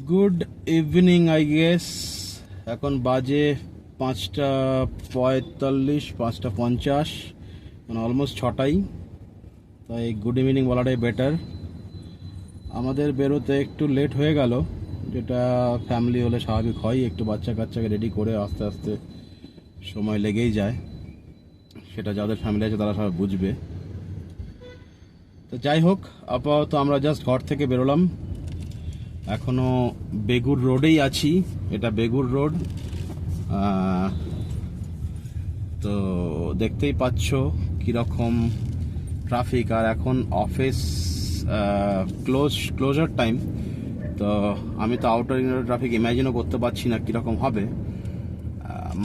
Good evening I guess. এখন বাজে 5:45, 5:50, মানে অলমোস্ট 6টাই। তাই গুড ইভিনিং বলাটাই বেটার। আমাদের বেরোতে একটু লেট হয়ে গেল, যেটা ফ্যামিলি হলে স্বাভাবিক হয়। একটু বাচ্চা কাচ্চাকে রেডি করে আস্তে আস্তে সময় লেগেই যায়, সেটা যাদের ফ্যামিলি আছে তারা সবাই বুঝবে। তো যাই হোক, আপাতত আমরা জাস্ট ঘর থেকে বেরোলাম। এখনো বেগুর রোডেই আছি। এটা বেগুর রোড। তো দেখতেই পাচ্ছ কিরকম ট্রাফিক। আর এখন অফিস ক্লোজার টাইম। তো আমি তো আউটার ইনার ট্রাফিক ইমাজিনও করতে পারছি না কিরকম হবে।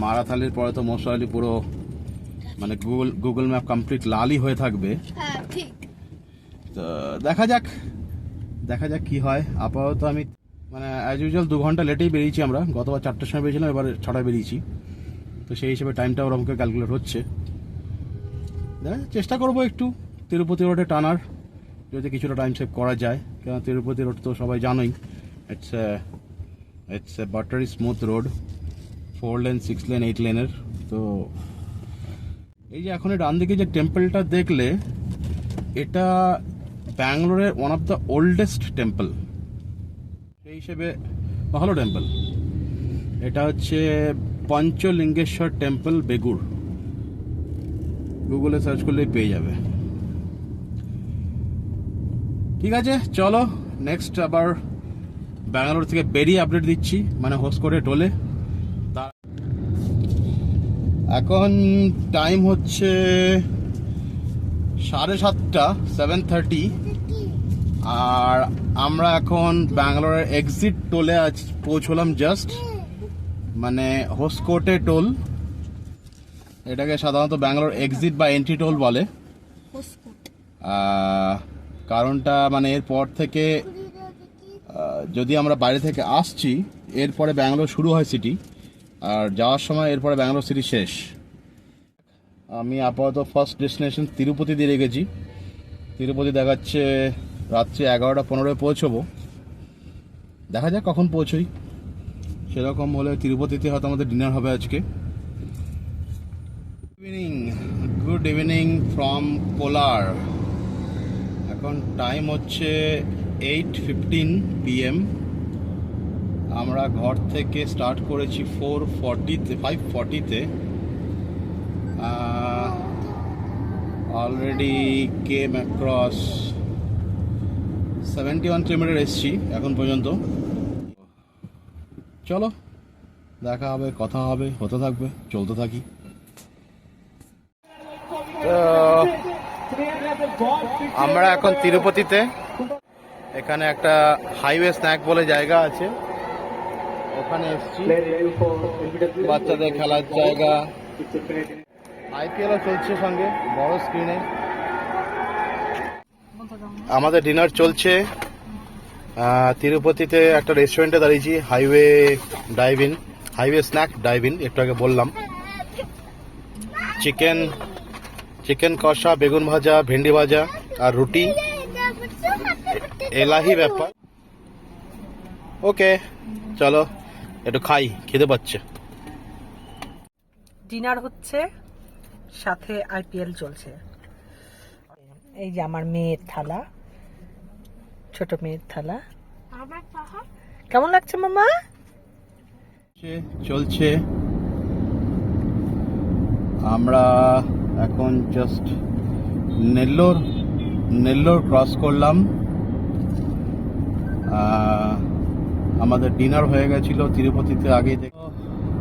মারাথালির পরে তো মোস্টলি পুরো মানে গুগল ম্যাপ কমপ্লিট লালই হয়ে থাকবে। তো দেখা যাক কি হয়। আপাতত আমি মানে অ্যাজ ইউজুয়াল 2 ঘন্টা লেটেই বেরিয়েছি আমরা। গতবার 4টার সময় বেরিয়েছিলাম, এবার 6টায় বেরিয়েছি। তো সেই হিসেবে টাইমটা ওরকমকে ক্যালকুলেট হচ্ছে। চেষ্টা করবো একটু তিরুপতি রোডে টানার, যদি কিছুটা টাইম সেভ করা যায়। কারণ তিরুপতি রোড তো সবাই জানোই, it's a buttery smooth road, 4 lane, 6 lane, 8 লেনের। তো এই যে এখন ডান দিকে যে টেম্পলটা দেখলে, এটা ব্যাঙ্গালোরের one of the oldest temple. সেই হিসেবে ভালো টেম্পল। এটা হচ্ছে পঞ্চলিঙ্গেশ্বর টেম্পল, বেগুর। গুগলে সার্চ করলেই পেয়ে যাবে। ঠিক আছে, চলো নেক্সট আবার ব্যাঙ্গালোর থেকে বেরিয়ে আপডেট দিচ্ছি, মানে হোস্ট করে টোলে। এখন টাইম হচ্ছে 7:30, 7:30। আর আমরা এখন ব্যাঙ্গালোরের এক্সিট টোলে পৌঁছলাম জাস্ট, মানে হোসকোটে টোল। এটাকে সাধারণত ব্যাঙ্গালোর এক্সিট বা এন্ট্রি টোল বলে। কারণটা মানে এরপর থেকে যদি আমরা বাইরে থেকে আসছি, এরপরে ব্যাঙ্গালোর শুরু হয় সিটি, আর যাওয়ার সময় এরপরে ব্যাঙ্গালোর সিটি শেষ। আমি আপাতত ফার্স্ট ডেস্টিনেশন তিরুপতি দিয়ে রেখেছি। তিরুপতি দেখাচ্ছে রাত্রি 11:15 পৌঁছবো। দেখা যাক কখন পৌঁছই। সেরকম হলে তিরুপতিতে হয়তো আমাদের ডিনার হবে আজকে। গুড ইভিনিং ফ্রম কোলার। এখন টাইম হচ্ছে 8:15 PM। আমরা ঘর থেকে স্টার্ট করেছি 5:40-তে। অলরেডি কেম অ্যাক্রস 71 কিলোমিটার এসছি এখন পর্যন্ত। চলো দেখা হবে, কথা হবে, হতে থাকবে, চলতে থাকি। আমরা এখন তিরুপতিতে। এখানে একটা হাইওয়ে স্ন্যাক বলে জায়গা আছে, ওখানে এসছি। বাচ্চাদের খেলার জায়গা, IPL চলছে সঙ্গে বড় স্ক্রিনে। আমাদের ডিনার চলছে তিরুপতিতে একটা রেস্টুরেন্টে দাঁড়িয়েছি, হাইওয়ে স্ন্যাক ডাইভ-ইন। একটু আগে বললাম। চিকেন কষা, বেগুন ভাজা, ভেন্ডি ভাজা আর রুটি, এলাহি ব্যাপার। ওকে চলো একটু খাই, খেতে পাচ্ছে। ডিনার হচ্ছে, সাথে IPL চলছে। এই যে আমার মেয়ের থালা, ছোট মেয়ের থালা। কেমন লাগছে মামা? চলছে। আমরা এখন জাস্ট নেল্লোর ক্রস করলাম। আমাদের ডিনার হয়ে গেছিল তিরুপতিতে আগে থেকে।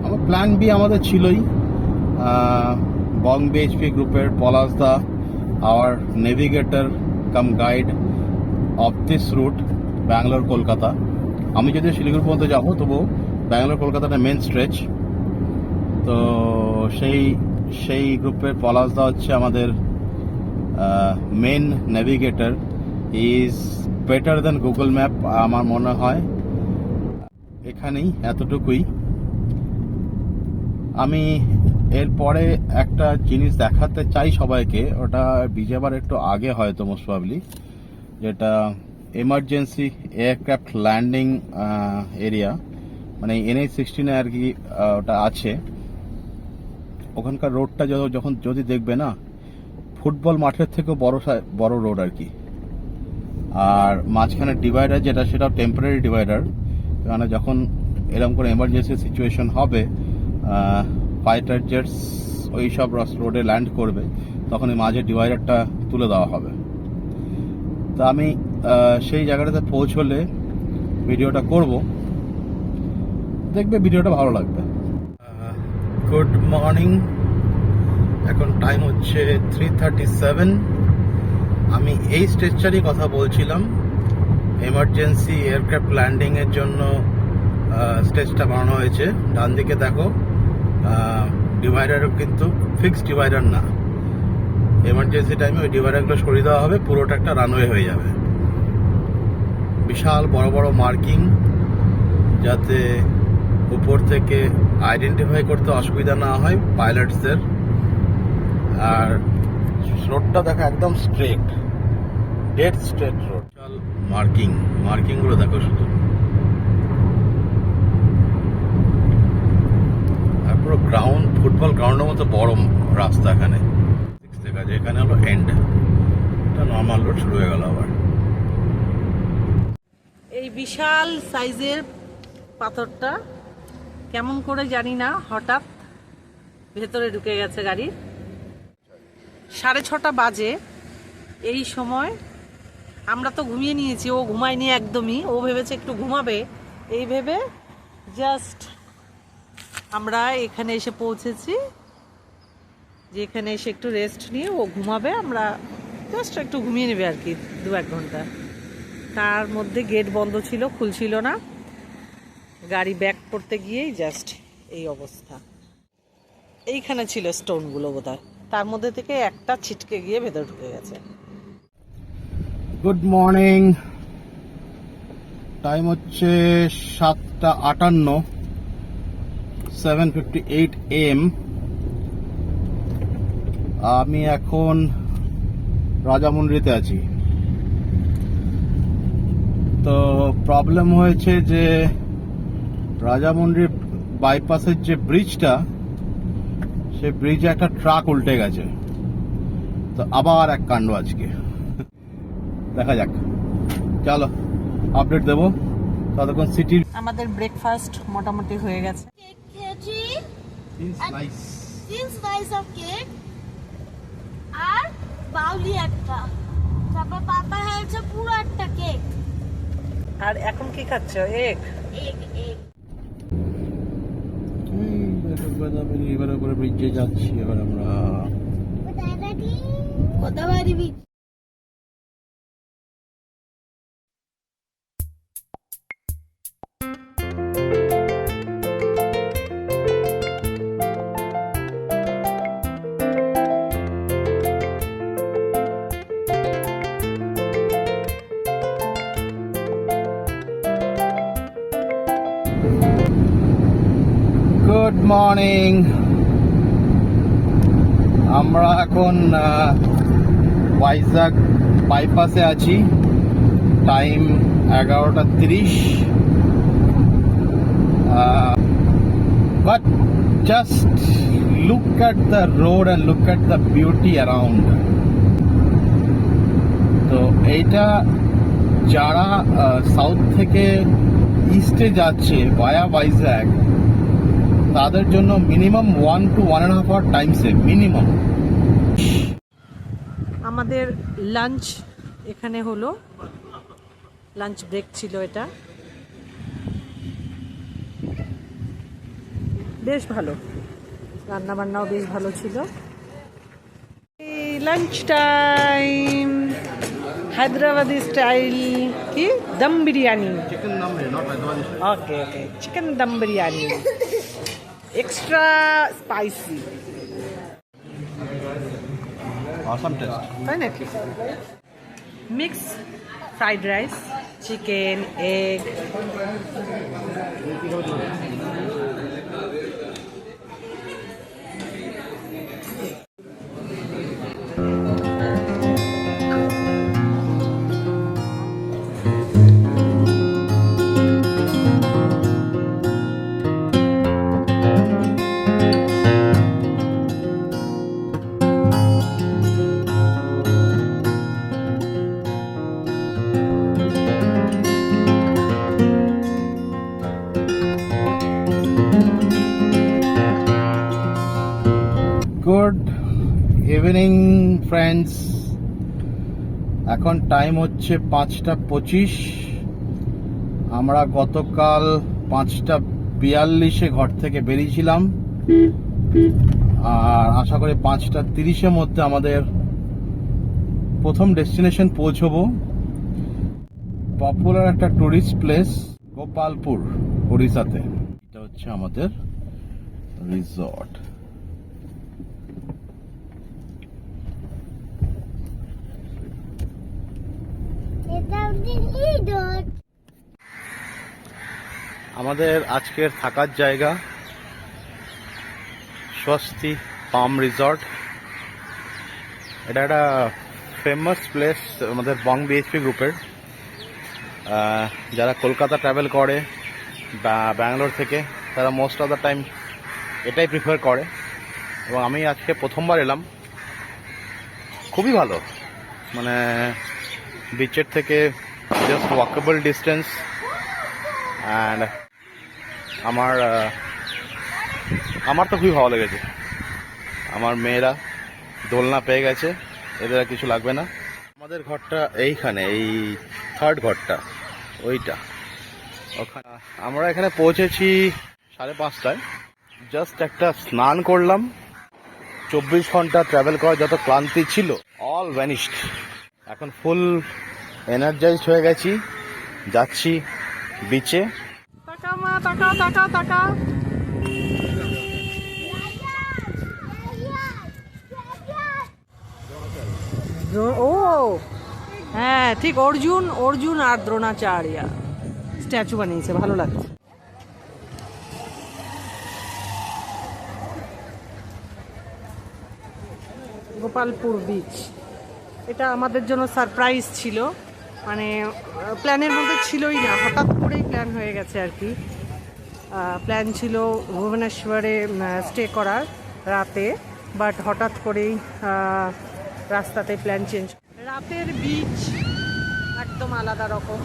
আমার প্ল্যান বি আমাদের ছিলই। বং BHP গ্রুপের পলাশ দা, our navigator cum guide of this route Bangalore Kolkata. আমি যদি শিলিগুড়ি পর্যন্ত যাবো, তবু ব্যাঙ্গালোর কলকাতাটা মেন স্ট্রেচ। তো সেই গ্রুপের পলাশ দা হচ্ছে আমাদের main navigator. Is better than Google map আমার মনে হয়। এখানেই এতটুকুই। আমি এরপরে একটা জিনিস দেখাতে চাই সবাইকে, ওটা বিজেবার একটু আগে হয়তো মোস্ট প্রবাবলি, যেটা এমার্জেন্সি এয়ারক্রাফট ল্যান্ডিং এরিয়া, মানে NH-16 আর কি ওটা আছে। ওখানকার রোডটা যখন যদি দেখবে না, ফুটবল মাঠের থেকে বড় রোড আর কি। আর মাঝখানে ডিভাইডার যেটা, সেটাও টেম্পোরারি ডিভাইডার, মানে যখন এরকম করে এমার্জেন্সি সিচুয়েশন হবে, ফাইটার জেটস ওই সব রোডে ল্যান্ড করবে, তখন এই মাঝে ডিভাইডারটা তুলে দেওয়া হবে। তা আমি সেই জায়গাটাতে পৌঁছলে ভিডিওটা করব, দেখবে ভিডিওটা ভালো লাগবে। গুড মর্নিং, এখন টাইম হচ্ছে 3:37। আমি এই স্ট্রেচারই কথা বলছিলাম, এমার্জেন্সি এয়ারক্রাফট ল্যান্ডিং এর জন্য স্টেজটা বানানো হয়েছে। ডান দিকে দেখো, ডিভাইডারও কিন্তু ফিক্সড ডিভাইডার না, এমার্জেন্সি টাইমে ওই ডিভাইডারগুলো সরিয়ে দেওয়া হবে, পুরোটা একটা রানওয়ে হয়ে যাবে। বিশাল বড় বড় মার্কিং, যাতে উপর থেকে আইডেন্টিফাই করতে অসুবিধা না হয় পাইলটসদের। আর রোডটা দেখো একদম straight, dead straight road. Marking গুলো দেখো শুধু, আর পুরো গ্রাউন্ড, ফুটবল গ্রাউন্ডের মতো বড় রাস্তা এখানে। এখানে হলো এন্ড, এটা নর্মাল রোড শুরু হয়ে গেল আবার। এই বিশাল সাইজের পাথরটা কেমন করে জানি না হঠাৎ ভেতরে ঢুকে গেছে গাড়ির। 6:30 বাজে। এই সময় আমরা তো ঘুমিয়ে নিয়েছি, ও ঘুমায়নি একদমই। ও ভেবেছে একটু ঘুমাবে, এই ভেবে জাস্ট আমরা এখানে এসে পৌঁছেছি, যে এখানে এসে একটু রেস্ট নিয়ে ও ঘুমাবে, আমরা জাস্ট একটু ঘুমিয়ে নেবে আর কি 2-1 ঘন্টা। তার মধ্যে গেট বন্ধ ছিল, খুলছিল না। গাড়ি ব্যাক করতে গিয়েই জাস্ট এই অবস্থা। এইখানে ছিল স্টোনগুলো বোধহয়, তার মধ্যে থেকে একটা ছিটকে গিয়ে ভেতর ঢুকে গেছে। গুড মর্নিং, টাইম হচ্ছে 7:58, 7:58 AM। আমি এখন রাজামুন্ড্রিতে আছি। তো প্রবলেম হয়েছে যে রাজামুন্ড্রি বাইপাসের যে ব্রিজটা, সে ব্রিজে একটা ট্রাক উল্টে গেছে। তো আবার এক কাণ্ড আজকে, দেখা যাক, চলো আপডেট দেবো ততক্ষণ। সিটির আমাদের ব্রেকফাস্ট মোটামুটি হয়ে গেছে। কেক খেয়েছি, নাইস, 3 slice of কেক আর বাউলি একটা, তারপর পাপা হয়েছে পুরো একটা কেক। আর এখন কি খাচ্ছ? এগ। এবার করে ব্রিজে যাচ্ছি এবার আমরা। কোথাবাড়ি বিচ। গুড মর্নিং, আমরা এখন ভাইজাগ বাইপাসে আছি। Time 11:30। But just look at the road and look at the beauty around. তো এইটা যারা সাউথ থেকে ইস্টে যাচ্ছে ভায়া ভাইজ্যাগ, তাদের জন্য minimum 1 to 1.5 hour time save minimum. আমাদের লাঞ্চ এখানে হলো, লাঞ্চ ব্রেক ছিল এটা। বেশ ভালো, রান্না বান্নাও বেশ ভালো ছিল। লাঞ্চ টাইম, হায়দ্রাবাদি স্টাইল কি দম বিরিয়ানি। চিকেন নাম not Hyderabadi. Okay okay, chicken dum biryani, extra spicy. Awesome taste. তাই নাকি? Mix fried rice, chicken, egg. Evening friends, এখন টাইম হচ্ছে 5:25। আমরা গতকাল 5:42 ঘর থেকে বেরিয়েছিলাম, আর আশা করি 5:30 মধ্যে আমাদের প্রথম ডেস্টিনেশন পৌঁছবো। পপুলার একটা টুরিস্ট প্লেস গোপালপুর, ওড়িশাতে। এটা হচ্ছে আমাদের রিসর্ট। আমাদের আজকের থাকার জায়গা স্বস্তি পাম রিসর্ট। এটা একটা ফেমাস প্লেস আমাদের বং বিএইচপি গ্রুপের। যারা কলকাতা ট্রাভেল করে বা ব্যাঙ্গালোর থেকে, তারা মোস্ট অফ দ্য টাইম এটাই প্রিফার করে, এবং আমি আজকে প্রথমবার এলাম। খুবই ভালো, মানে বিচের থেকে জাস্ট ওয়াকেবল ডিস্টেন্স। অ্যান্ড আমার তো খুবই ভালো লেগেছে। আমার মেয়েরা দোলনা পেয়ে গেছে, এদের আর কিছু লাগবে না। আমাদের ঘরটা এইখানে, এই থার্ড ঘরটা ওইটা ওখানে। আমরা এখানে পৌঁছেছি 5:30টায়। জাস্ট একটা স্নান করলাম। 24 ঘন্টা ট্রাভেল করার যত ক্লান্তি ছিল অল ভ্যানিশড। এখন ফুল এনার্জাইজড হয়ে গেছি। যাচ্ছি বিচে। তাকা মা, তাকা তাকা তাকা। ও হ্যাঁ, ঠিক অর্জুন আর দ্রোণাচার্য স্ট্যাচু বানিয়েছে, ভালো লাগছে। গোপালপুর বিচ, এটা আমাদের জন্য সারপ্রাইজ ছিল, মানে প্ল্যানের মধ্যে ছিলই না, হঠাৎ করেই প্ল্যান হয়ে গেছে আর কি। প্ল্যান ছিল ভুবনেশ্বরে স্টে করার রাতে, বাট হঠাৎ করেই রাস্তাতে প্ল্যান চেঞ্জ। রাতের বিচ একদম আলাদা রকম,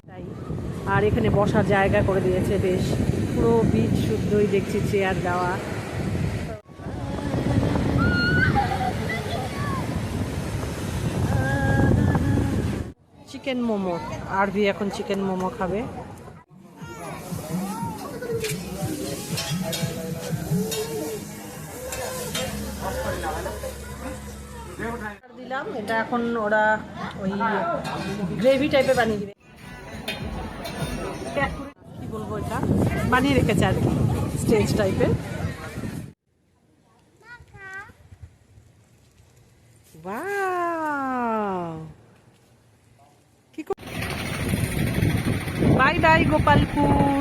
তাই। আর এখানে বসার জায়গা করে দিয়েছে বেশ, পুরো বিচ শুদ্ধই দেখছি চেয়ার দেওয়া। চিকেন মোমো, আরভি এখন চিকেন মোমো খাবে। দিলাম এটা, এখন ওরা ওই গ্রেভি টাইপের বানিয়ে দিবে। কি বলবো, এটা বানিয়ে রেখেছে আর কি, স্টেজ টাইপের। Bye bye Gopalpur.